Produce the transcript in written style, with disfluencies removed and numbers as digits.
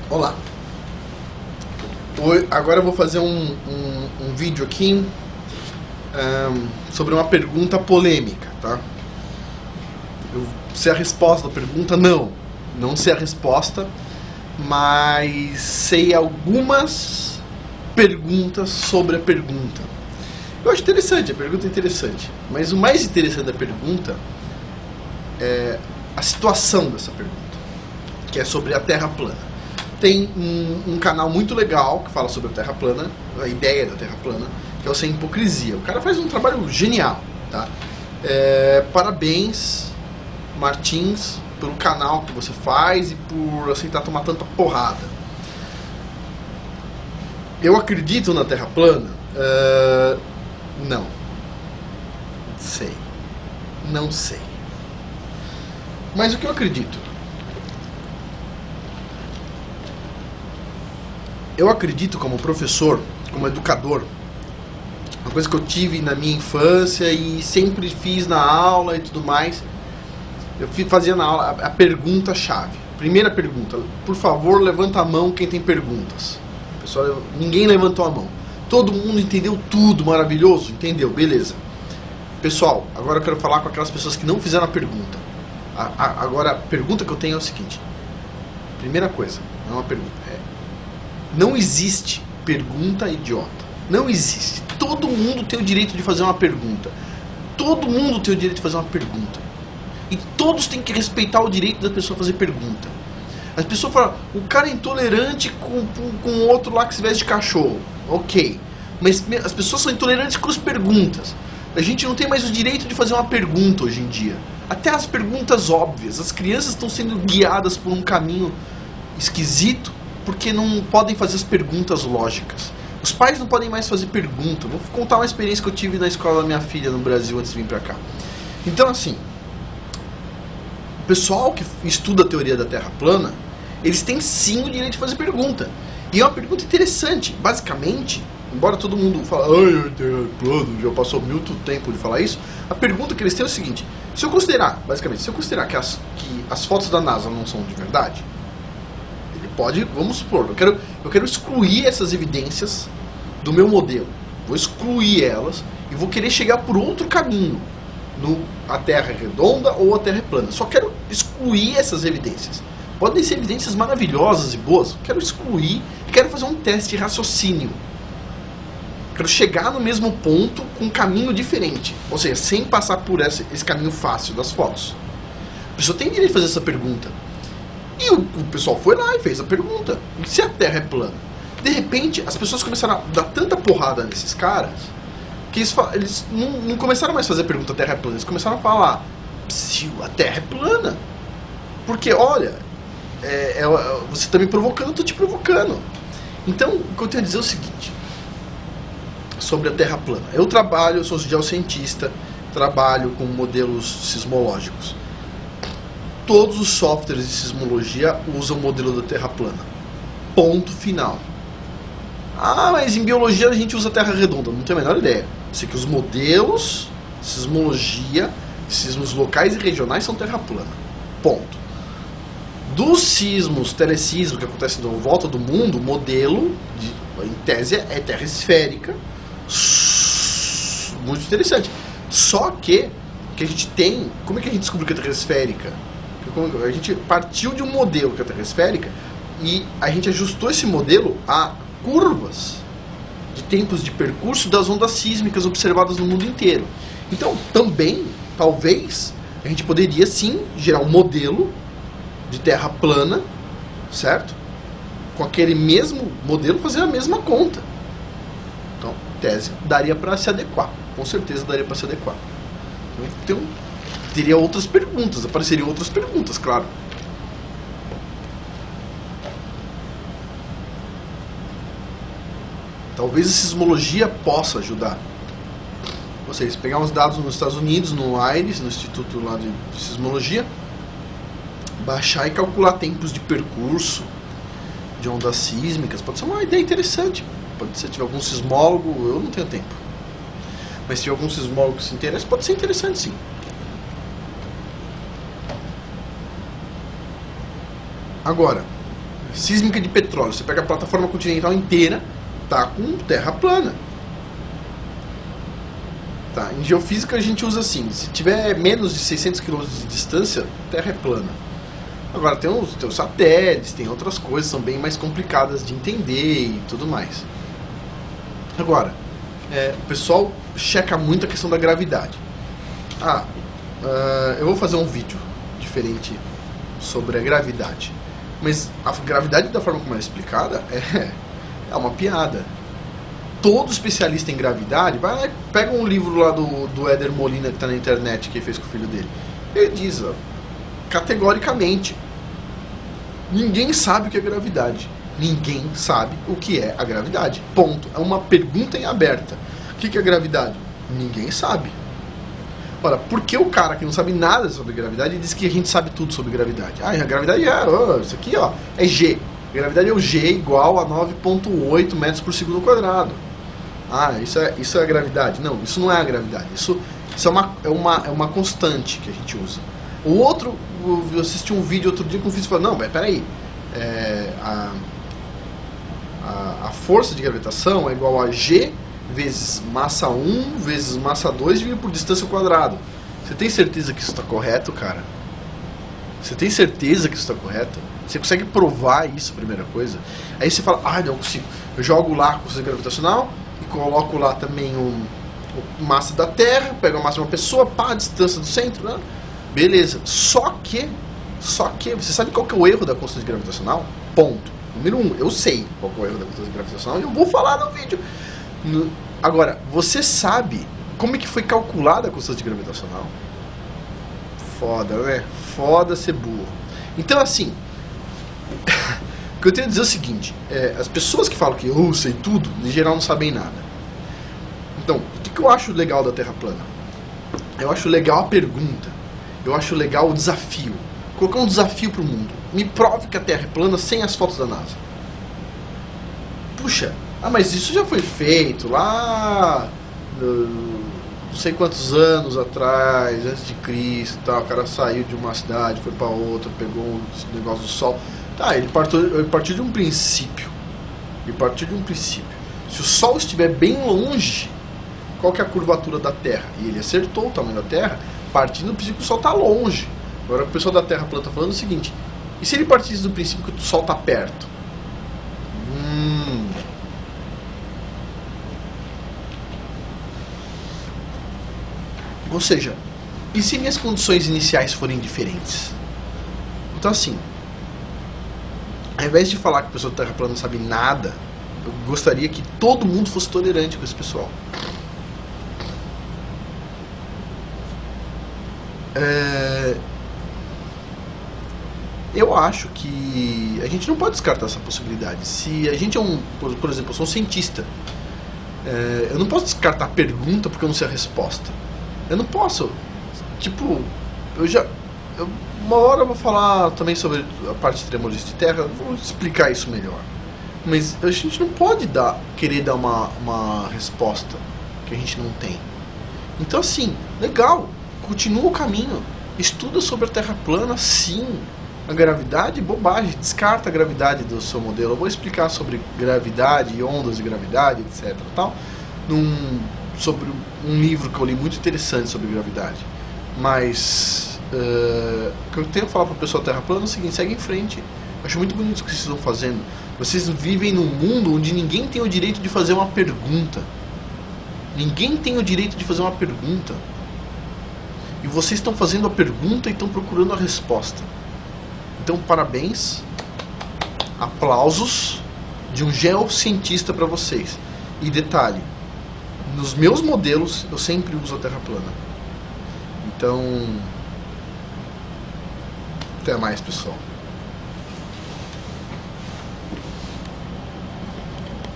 Olá. Agora eu vou fazer um vídeo aqui sobre uma pergunta polêmica, tá? Eu sei a resposta da pergunta? Não sei a resposta, mas sei algumas perguntas sobre a pergunta. Eu acho interessante, a pergunta é interessante, mas o mais interessante da pergunta é a situação dessa pergunta, que é sobre a Terra plana. Tem um canal muito legal que fala sobre a Terra plana, a ideia da Terra plana, que é o Sem Hipocrisia. O cara faz um trabalho genial, tá? Parabéns, Martins, pelo canal que você faz e por aceitar tomar tanta porrada. Eu acredito na Terra plana? Não. Não sei. Mas o que eu acredito? Eu acredito como professor, como educador, uma coisa que eu tive na minha infância e sempre fiz na aula e tudo mais, eu fazia na aula a pergunta-chave. Primeira pergunta, por favor, levanta a mão quem tem perguntas. Pessoal, ninguém levantou a mão. Todo mundo entendeu tudo, maravilhoso? Entendeu, beleza. Pessoal, agora eu quero falar com aquelas pessoas que não fizeram a pergunta. Agora, a pergunta que eu tenho é o seguinte. Primeira coisa, não é uma pergunta, não existe pergunta idiota. Não existe. Todo mundo tem o direito de fazer uma pergunta. Todo mundo tem o direito de fazer uma pergunta. E todos têm que respeitar o direito da pessoa fazer pergunta. As pessoas falam, o cara é intolerante com o outro lá que se veste de cachorro. Ok. Mas as pessoas são intolerantes com as perguntas. A gente não tem mais o direito de fazer uma pergunta hoje em dia. Até as perguntas óbvias. As crianças estão sendo guiadas por um caminho esquisito porque não podem fazer as perguntas lógicas. Os pais não podem mais fazer pergunta. Vou contar uma experiência que eu tive na escola da minha filha no Brasil antes de vir pra cá. Então, assim, o pessoal que estuda a teoria da Terra plana, eles têm sim o direito de fazer pergunta. E é uma pergunta interessante. Basicamente, embora todo mundo fale, ai, a Terra é plana, já passou muito tempo de falar isso, a pergunta que eles têm é o seguinte: se eu considerar que as fotos da NASA não são de verdade, pode, vamos supor, eu quero excluir essas evidências do meu modelo. Vou excluir elas e vou querer chegar por outro caminho. A Terra é redonda ou a Terra é plana. Só quero excluir essas evidências. Podem ser evidências maravilhosas e boas. Quero excluir e quero fazer um teste de raciocínio. Quero chegar no mesmo ponto com um caminho diferente. Ou seja, sem passar por esse caminho fácil das fotos. A pessoa tem direito de fazer essa pergunta. E o pessoal foi lá e fez a pergunta. E se a Terra é plana? De repente, as pessoas começaram a dar tanta porrada nesses caras que eles não começaram mais a fazer a pergunta: a Terra é plana. Eles começaram a falar: se a Terra é plana. Porque, olha, você está me provocando, eu estou te provocando. Então, o que eu tenho a dizer é o seguinte sobre a Terra plana. Eu sou geocientista, trabalho com modelos sismológicos. Todos os softwares de sismologia usam o modelo da Terra plana. Ponto final. Ah, mas em biologia a gente usa Terra redonda. Não tenho a menor ideia. Sei que os modelos de sismologia, sismos locais e regionais, são Terra plana. Ponto. Dos sismos, telesismos que acontecem em volta do mundo, o modelo, em tese, é Terra esférica. Muito interessante. Só que a gente tem... Como é que a gente descobriu que a Terra é esférica? A gente partiu de um modelo que é a Terra esférica e a gente ajustou esse modelo a curvas de tempos de percurso das ondas sísmicas observadas no mundo inteiro. Então, também, talvez, a gente poderia sim gerar um modelo de Terra plana, certo? Com aquele mesmo modelo fazer a mesma conta. Então, tese, daria para se adequar. Com certeza daria para se adequar. Então, teria outras perguntas, apareceriam outras perguntas, claro. Talvez a sismologia possa ajudar. Vocês pegar uns dados nos Estados Unidos, no AIRES, no Instituto lá de Sismologia, baixar e calcular tempos de percurso de ondas sísmicas, pode ser uma ideia interessante. Pode ser, se tiver algum sismólogo, eu não tenho tempo. Mas se tiver algum sismólogo que se interessa, pode ser interessante sim. Agora, sísmica de petróleo. Você pega a plataforma continental inteira, tá com terra plana. Tá, em geofísica a gente usa assim, se tiver menos de 600 km de distância, terra é plana. Agora tem os satélites, tem outras coisas, são bem mais complicadas de entender e tudo mais. Agora, o pessoal checa muito a questão da gravidade. Eu vou fazer um vídeo diferente sobre a gravidade. Mas a gravidade, da forma como é explicada, é uma piada. Todo especialista em gravidade, vai lá e pega um livro lá do Éder Molina, que está na internet, que ele fez com o filho dele. Ele diz, categoricamente, ninguém sabe o que é gravidade. Ninguém sabe o que é a gravidade. Ponto. É uma pergunta em aberta. O que é gravidade? Ninguém sabe. Ora, por que o cara que não sabe nada sobre gravidade diz que a gente sabe tudo sobre gravidade? A gravidade isso aqui, é G. A gravidade é o G igual a 9,8 metros por segundo quadrado. Isso é a gravidade. Não, isso não é a gravidade. Isso é uma constante que a gente usa. O outro, eu assisti um vídeo outro dia com um físico e falou, não, peraí, a força de gravitação é igual a G vezes massa 1 vezes massa 2 dividido por distância ao quadrado. Você tem certeza que isso está correto, cara? Você tem certeza que isso está correto? Você consegue provar isso, primeira coisa? Aí você fala, não consigo. Eu jogo lá a força gravitacional e coloco lá também o massa da Terra, pego a massa de uma pessoa, a distância do centro, né? Beleza. Só que, você sabe qual que é o erro da constante gravitacional? Ponto. Número 1, eu sei qual que é o erro da constante gravitacional e eu vou falar no vídeo. Agora, você sabe como é que foi calculada a constante gravitacional? Foda, né? Foda ser burro. Então, assim, o que eu tenho a dizer é o seguinte, as pessoas que falam que eu sei tudo, em geral não sabem nada. Então, o que eu acho legal da Terra plana? Eu acho legal a pergunta. Eu acho legal o desafio. Colocar um desafio pro mundo. Me prove que a Terra é plana sem as fotos da NASA. Puxa, mas isso já foi feito lá não sei quantos anos atrás, antes de Cristo, tal. O cara saiu de uma cidade, foi para outra, pegou o negócio do Sol. Ele partiu de um princípio. Se o Sol estiver bem longe, qual que é a curvatura da Terra? E ele acertou o tamanho da Terra, partindo do princípio que o Sol está longe. Agora o pessoal da Terra plana está falando o seguinte, e se ele partisse do princípio que o Sol está perto? Ou seja, e se minhas condições iniciais forem diferentes? Então assim, ao invés de falar que a pessoa da Terra plana não sabe nada, eu gostaria que todo mundo fosse tolerante com esse pessoal. Eu acho que a gente não pode descartar essa possibilidade. Se a gente por exemplo, eu sou um cientista, eu não posso descartar a pergunta porque eu não sei a resposta. Eu não posso, tipo, uma hora eu vou falar também sobre a parte de tremores de terra, vou explicar isso melhor. Mas a gente não pode querer dar uma resposta que a gente não tem. Então assim, legal, continua o caminho, estuda sobre a Terra plana, sim. A gravidade, bobagem, descarta a gravidade do seu modelo. Eu vou explicar sobre gravidade e ondas de gravidade, etc. Tal, sobre um livro que eu li muito interessante sobre gravidade. Mas o que eu tenho a falar para o pessoal da Terra plana é o seguinte: segue em frente. Eu acho muito bonito o que vocês estão fazendo. Vocês vivem num mundo onde ninguém tem o direito de fazer uma pergunta. Ninguém tem o direito de fazer uma pergunta. E vocês estão fazendo a pergunta e estão procurando a resposta. Então, parabéns, aplausos de um geocientista para vocês. E detalhe, nos meus modelos eu sempre uso a Terra plana. Então, até mais, pessoal.